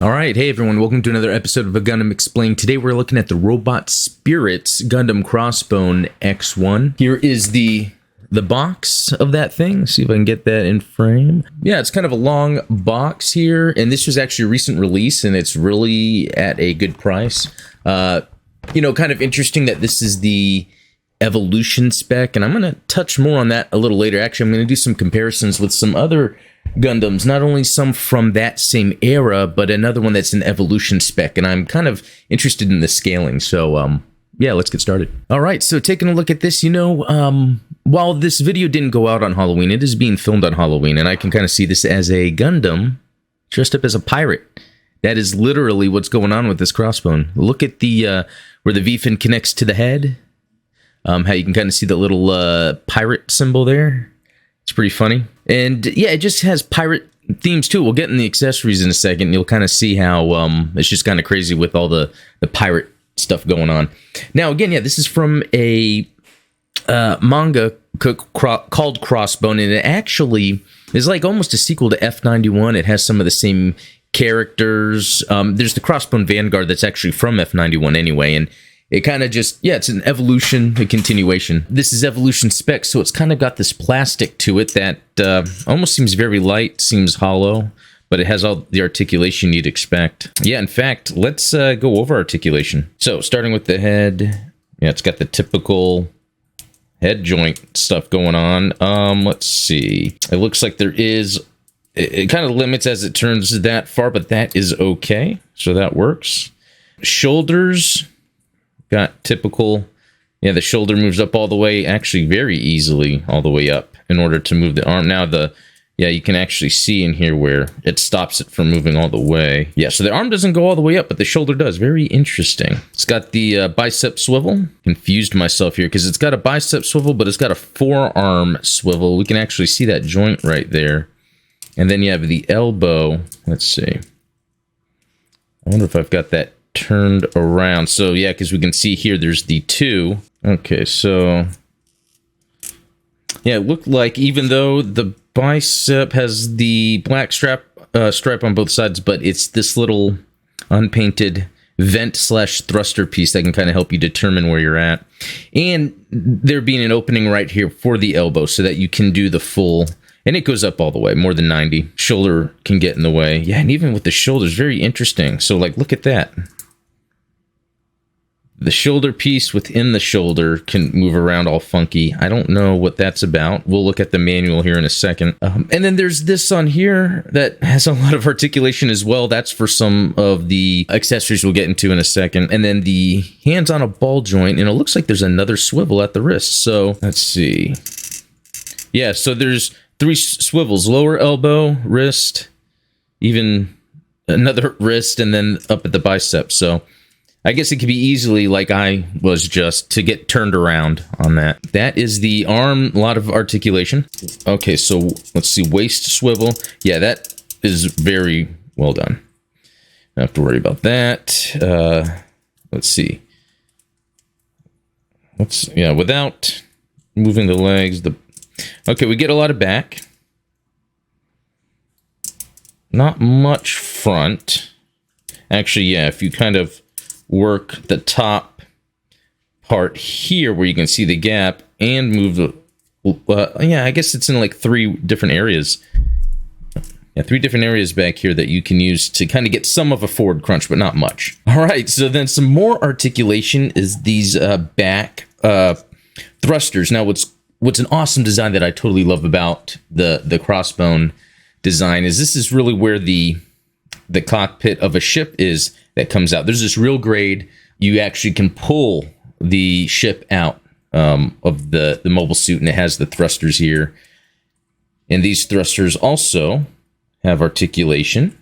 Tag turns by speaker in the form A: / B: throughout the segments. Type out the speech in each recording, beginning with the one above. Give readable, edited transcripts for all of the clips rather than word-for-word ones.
A: All right, hey everyone, welcome to another episode of A Gundam Explained. Today we're looking at the Robot Spirits Gundam Crossbone X1. Here is the box of that thing. See if I can get that in frame. Yeah, it's kind of a long box here, and this was actually a recent release, and it's really at a good price. You know, kind of interesting that this is the Evolution spec, and I'm going to touch more on that a little later. Actually, I'm going to do some comparisons with some other Gundams, not only some from that same era, but another one that's an Evolution spec, and I'm kind of interested in the scaling, so yeah, let's get started. All right, so taking a look at this, you know, while this video didn't go out on Halloween, it is being filmed on Halloween, and I can kind of see this as a Gundam dressed up as a pirate. That is literally what's going on with this Crossbone. Look at the where the V-fin connects to the head. How you can kind of see the little pirate symbol there. It's pretty funny. And yeah, it just has pirate themes too. We'll get in the accessories in a second. You'll kind of see how it's just kind of crazy with all the pirate stuff going on. Now, again, yeah, this is from a manga called Crossbone, and it actually is like almost a sequel to F91. It has some of the same characters. There's the Crossbone Vanguard that's actually from F91 anyway, and it kind of just, yeah, it's an evolution, a continuation. This is Evolution Spec, so it's kind of got this plastic to it that almost seems very light, seems hollow, but it has all the articulation you'd expect. Yeah, in fact, let's go over articulation. So, starting with the head, yeah, it's got the typical head joint stuff going on. Let's see. It looks like there is, it kind of limits as it turns that far, but that is okay, so that works. Shoulders. Got typical, yeah, the shoulder moves up all the way, actually very easily all the way up in order to move the arm. Now yeah, you can actually see in here where it stops it from moving all the way. Yeah, so the arm doesn't go all the way up, but the shoulder does. Very interesting. It's got the bicep swivel. Confused myself here because it's got a bicep swivel, but it's got a forearm swivel. We can actually see that joint right there. And then you have the elbow. Let's see. I wonder if I've got that turned around. So yeah, because we can see here there's the two. Okay, so yeah, it looked like even though the bicep has the black stripe on both sides, but it's this little unpainted vent/thruster piece that can kind of help you determine where you're at. And there being an opening right here for the elbow so that you can do the full, and it goes up all the way, more than 90. Shoulder can get in the way. Yeah, and even with the shoulders, very interesting. So like, look at that. The shoulder piece within the shoulder can move around all funky. I don't know what that's about. We'll look at the manual here in a second. And then there's this on here that has a lot of articulation as well. That's for some of the accessories we'll get into in a second. And then the hands on a ball joint, and it looks like there's another swivel at the wrist. So let's see. Yeah, so there's 3 swivels: lower elbow, wrist, even another wrist, and then up at the bicep. So I guess it could be easily, like I was just, to get turned around on that. That is the arm, a lot of articulation. Okay, so let's see, waist swivel. Yeah, that is very well done. Don't have to worry about that. Let's see. Yeah, without moving the legs. Okay, we get a lot of back. Not much front. Actually, yeah, if you kind of work the top part here where you can see the gap and move the yeah, I guess it's in like 3 different areas. Yeah, 3 different areas back here that you can use to kind of get some of a forward crunch, but not much. All right, so then some more articulation is these back thrusters. Now what's an awesome design that I totally love about the Crossbone design is this is really where the cockpit of a ship is that comes out. There's this real grade. You actually can pull the ship out of the mobile suit, and it has the thrusters here. And these thrusters also have articulation.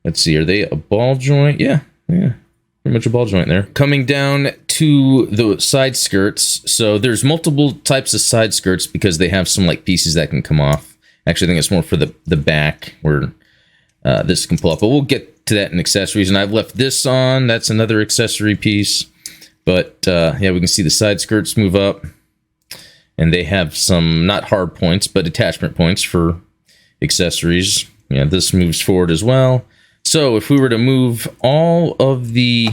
A: Let's see, are they a ball joint? Yeah, pretty much a ball joint there. Coming down to the side skirts. So there's multiple types of side skirts because they have some like pieces that can come off. Actually, I think it's more for the back where this can pull up, but we'll get to that in accessories. And I've left this on. That's another accessory piece. But yeah, we can see the side skirts move up, and they have some not hard points but attachment points for accessories. Yeah, this moves forward as well. So if we were to move all of the...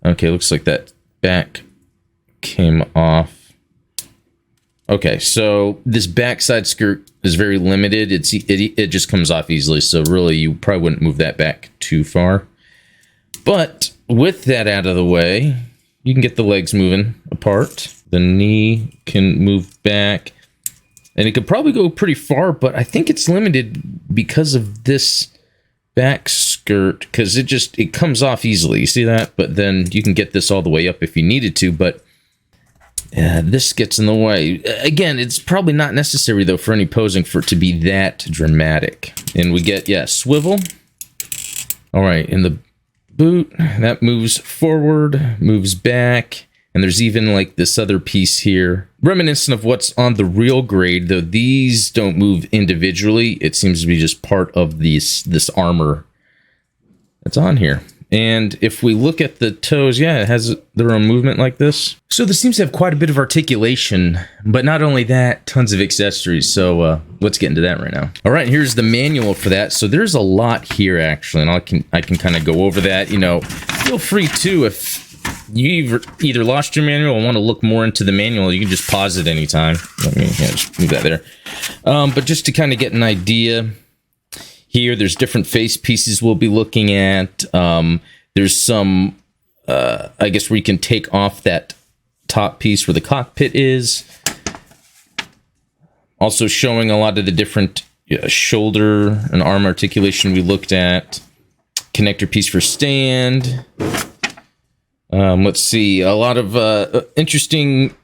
A: Okay, looks like that back came off. Okay, so this backside skirt is very limited. It just comes off easily, so really you probably wouldn't move that back too far. But with that out of the way, you can get the legs moving apart. The knee can move back. And it could probably go pretty far, but I think it's limited because of this back skirt, because it comes off easily. You see that? But then you can get this all the way up if you needed to, but this gets in the way. Again, it's probably not necessary, though, for any posing for it to be that dramatic. And we get, yeah, swivel. All right, in the boot, that moves forward, moves back, and there's even like this other piece here, reminiscent of what's on the real grade, though these don't move individually. It seems to be just part of this armor that's on here. And if we look at the toes, yeah, it has their own movement like this. So this seems to have quite a bit of articulation, but not only that, tons of accessories. So let's get into that right now. All right, here's the manual for that. So there's a lot here actually, and I can kind of go over that. You know, feel free to, if you either lost your manual or want to look more into the manual, you can just pause it anytime. Let me just move that there. But just to kind of get an idea. Here, there's different face pieces we'll be looking at. There's some, I guess, where you can take off that top piece where the cockpit is. Also showing a lot of the different shoulder and arm articulation we looked at. Connector piece for stand. Let's see, a lot of interesting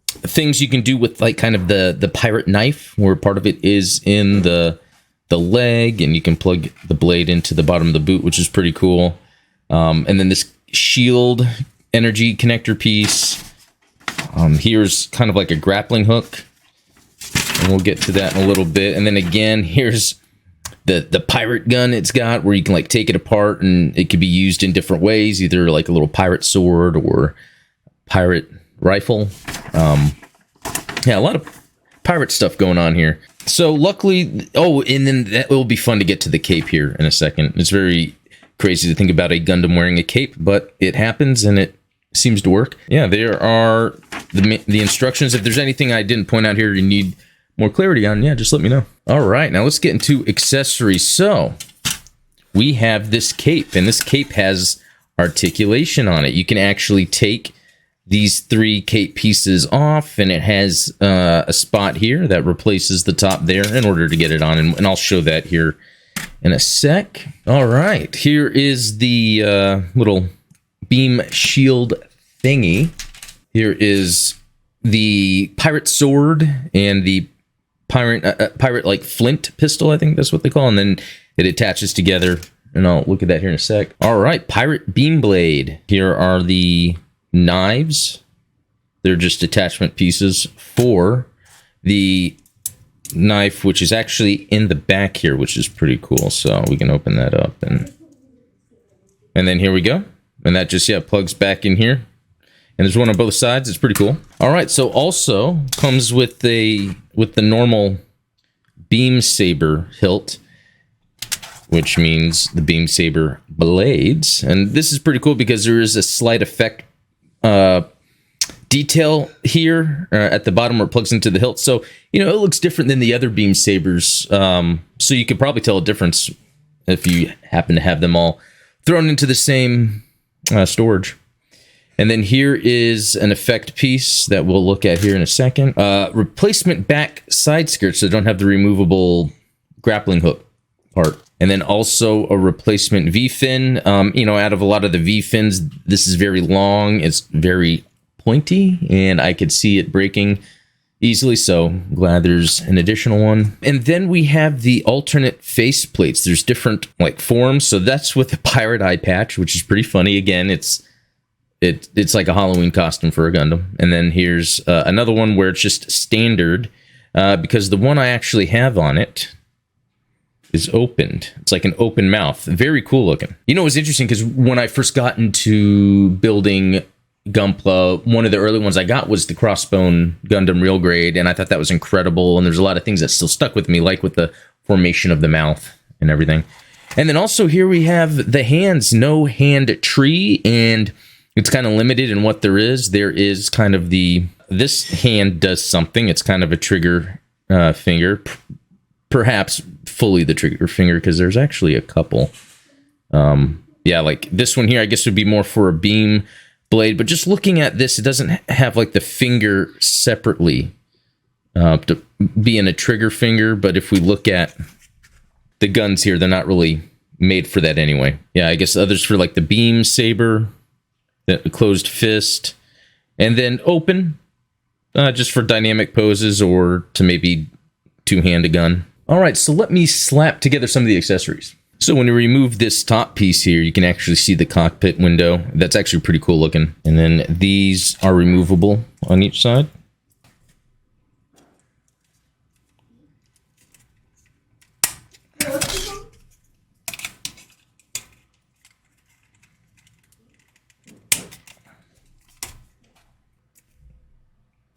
A: things you can do with, like, kind of the pirate knife, where part of it is in the leg, and you can plug the blade into the bottom of the boot, which is pretty cool. And then this shield energy connector piece. Here's kind of like a grappling hook, and we'll get to that in a little bit. And then again, here's the pirate gun it's got, where you can like take it apart, and it could be used in different ways, either like a little pirate sword or pirate rifle. Yeah, a lot of pirate stuff going on here. So luckily, oh, and then that will be fun to get to the cape here in a second. It's very crazy to think about a Gundam wearing a cape, but it happens and it seems to work. Yeah, there are the instructions. If there's anything I didn't point out here you need more clarity on, yeah, just let me know. All right, now let's get into accessories. So we have this cape, and this cape has articulation on it. You can actually take these 3 cape pieces off, and it has a spot here that replaces the top there in order to get it on, and I'll show that here in a sec. All right, here is the little beam shield thingy. Here is the pirate sword and the pirate like flint pistol, I think that's what they call, and then it attaches together, and I'll look at that here in a sec. All right, pirate beam blade. Here are the knives. They're just attachment pieces for the knife, which is actually in the back here, which is pretty cool. So we can open that up, and then here we go, and that just, yeah, plugs back in here, and there's one on both sides. It's pretty cool. All right, so also comes with the normal beam saber hilt, which means the beam saber blades, and this is pretty cool because there is a slight effect detail here at the bottom where it plugs into the hilt. So, you know, it looks different than the other beam sabers. So you could probably tell a difference if you happen to have them all thrown into the same storage. And then here is an effect piece that we'll look at here in a second. Replacement back side skirts that don't have the removable grappling hook part. And then also a replacement V-fin. You know, out of a lot of the V-fins, this is very long. It's very pointy, and I could see it breaking easily, so I'm glad there's an additional one. And then we have the alternate face plates. There's different, like, forms. So that's with the pirate eye patch, which is pretty funny. Again, it's like a Halloween costume for a Gundam. And then here's another one where it's just standard, because the one I actually have on it is opened. It's like an open mouth. Very cool looking. You know, it was interesting because when I first got into building Gunpla, one of the early ones I got was the Crossbone Gundam Real Grade, and I thought that was incredible. And there's a lot of things that still stuck with me, like with the formation of the mouth and everything. And then also here we have the hands, no hand tree, and it's kind of limited in what there is. There is kind of this hand does something. It's kind of a trigger finger, perhaps fully the trigger finger, because there's actually a couple. Yeah, like this one here, I guess would be more for a beam blade, but just looking at this, it doesn't have like the finger separately to be in a trigger finger, but if we look at the guns here, they're not really made for that anyway. Yeah, I guess others for like the beam saber, the closed fist, and then open, just for dynamic poses or to maybe two-hand a gun. All right, so let me slap together some of the accessories. So when you remove this top piece here, you can actually see the cockpit window. That's actually pretty cool looking. And then these are removable on each side.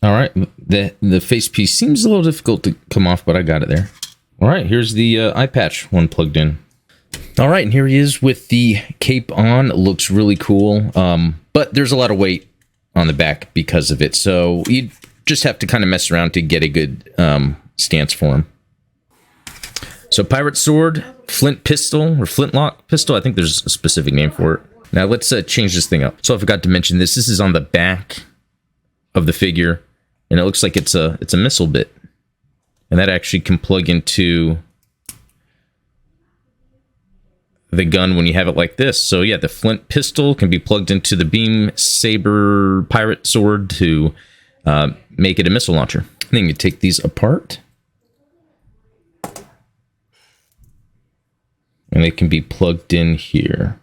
A: All right, the face piece seems a little difficult to come off, but I got it there. All right, here's the eye patch one plugged in. All right, and here he is with the cape on. It looks really cool, but there's a lot of weight on the back because of it, so you just have to kind of mess around to get a good stance for him. So pirate sword, flint pistol, or flintlock pistol. I think there's a specific name for it. Now let's change this thing up. So I forgot to mention this. This is on the back of the figure, and it looks like it's a missile bit, and that actually can plug into the gun when you have it like this. So yeah, the flint pistol can be plugged into the beam saber pirate sword to make it a missile launcher. Then you take these apart, and they can be plugged in here.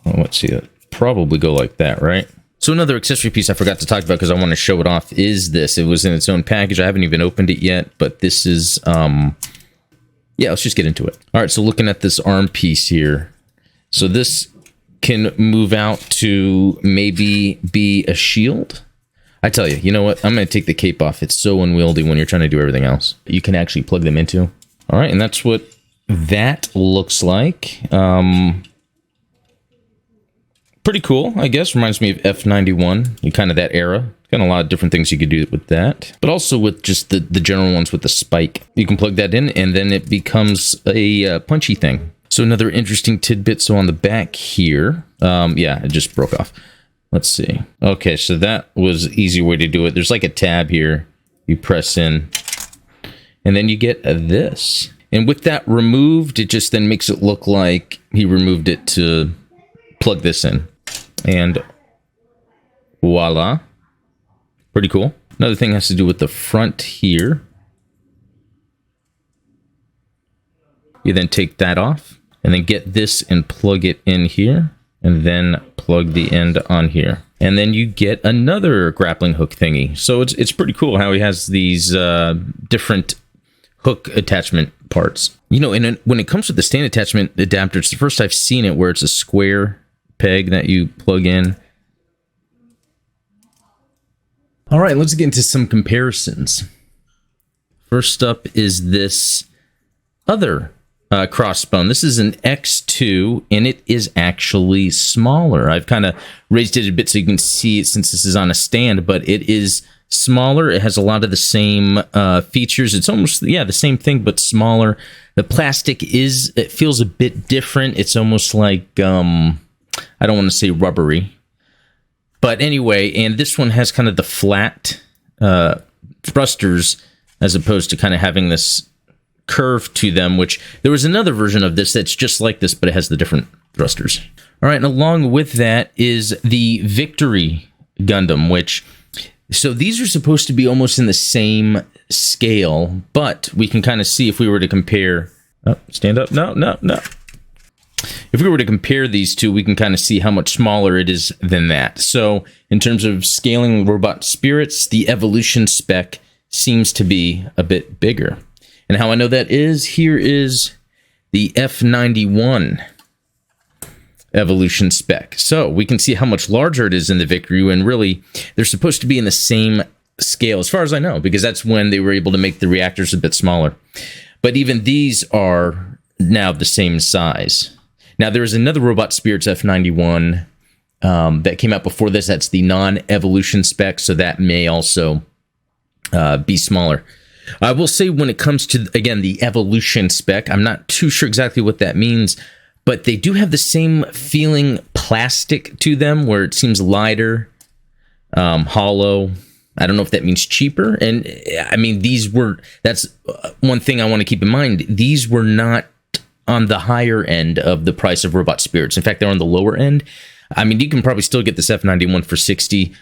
A: Well, let's see, that probably go like that, right? So another accessory piece I forgot to talk about because I want to show it off is this. It was in its own package. I haven't even opened it yet, but this is, yeah, let's just get into it. All right, so looking at this arm piece here. So this can move out to maybe be a shield. I tell you know what? I'm going to take the cape off. It's so unwieldy when you're trying to do everything else. You can actually plug them into. All right, and that's what that looks like. Pretty cool, I guess. Reminds me of F91, and kind of that era. Got a lot of different things you could do with that. But also with just the general ones with the spike. You can plug that in, and then it becomes a punchy thing. So another interesting tidbit. So on the back here, yeah, it just broke off. Let's see. Okay, so that was an easy way to do it. There's like a tab here. You press in, and then you get this. And with that removed, it just then makes it look like he removed it to plug this in. And voila. Pretty cool. Another thing has to do with the front here. You then take that off and then get this and plug it in here, and then plug the end on here. And then you get another grappling hook thingy. So it's pretty cool how he has these different hook attachment parts. You know, and when it comes to the stand attachment adapter, it's the first I've seen it where it's a square peg that you plug in. All right, let's get into some comparisons. First up is this other Crossbone. This is an X2, and it is actually smaller. I've kind of raised it a bit so you can see it since this is on a stand, but it is smaller. It has a lot of the same features. It's almost, yeah, the same thing, but smaller. The plastic it feels a bit different. It's almost like, I don't want to say rubbery. But anyway, and this one has kind of the flat thrusters as opposed to kind of having this curve to them, which there was another version of this that's just like this, but it has the different thrusters. All right, and along with that is the Victory Gundam, which, so these are supposed to be almost in the same scale, but we can kind of see if we were to compare, oh, stand up, no. If we were to compare these two, we can kind of see how much smaller it is than that. So in terms of scaling robot spirits, the evolution spec seems to be a bit bigger. And how I know that is, here is the F91 evolution spec. So we can see how much larger it is in the Victory, and really they're supposed to be in the same scale, as far as I know, because that's when they were able to make the reactors a bit smaller. But even these are now the same size. Now, there is another Robot Spirits F91 that came out before this. That's the non-evolution spec, so that may also be smaller. I will say when it comes to, again, the evolution spec, I'm not too sure exactly what that means, but they do have the same feeling plastic to them, where it seems lighter, hollow. I don't know if that means cheaper. And I mean, that's one thing I want to keep in mind. These were not on the higher end of the price of Robot Spirits. In fact, they're on the lower end. I mean, you can probably still get this F91 for 60,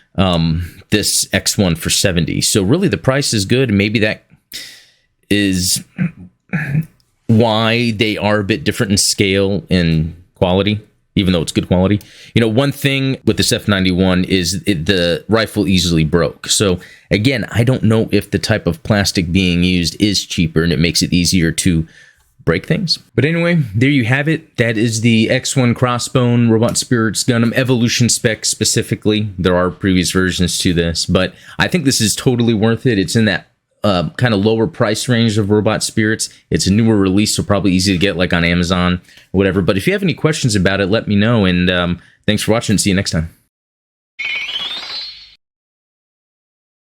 A: this X1 for 70. So really the price is good. Maybe that is why they are a bit different in scale and quality, even though it's good quality. You know, one thing with this F91 is the rifle easily broke. So again, I don't know if the type of plastic being used is cheaper and it makes it easier to break things. But anyway, there you have it. That is the X1 Crossbone Robot Spirits Gundam Evolution spec specifically. There are previous versions to this, but I think this is totally worth it. It's in that kind of lower price range of Robot Spirits. It's a newer release, so probably easy to get like on Amazon or whatever. But if you have any questions about it, let me know. And thanks for watching. See you next time.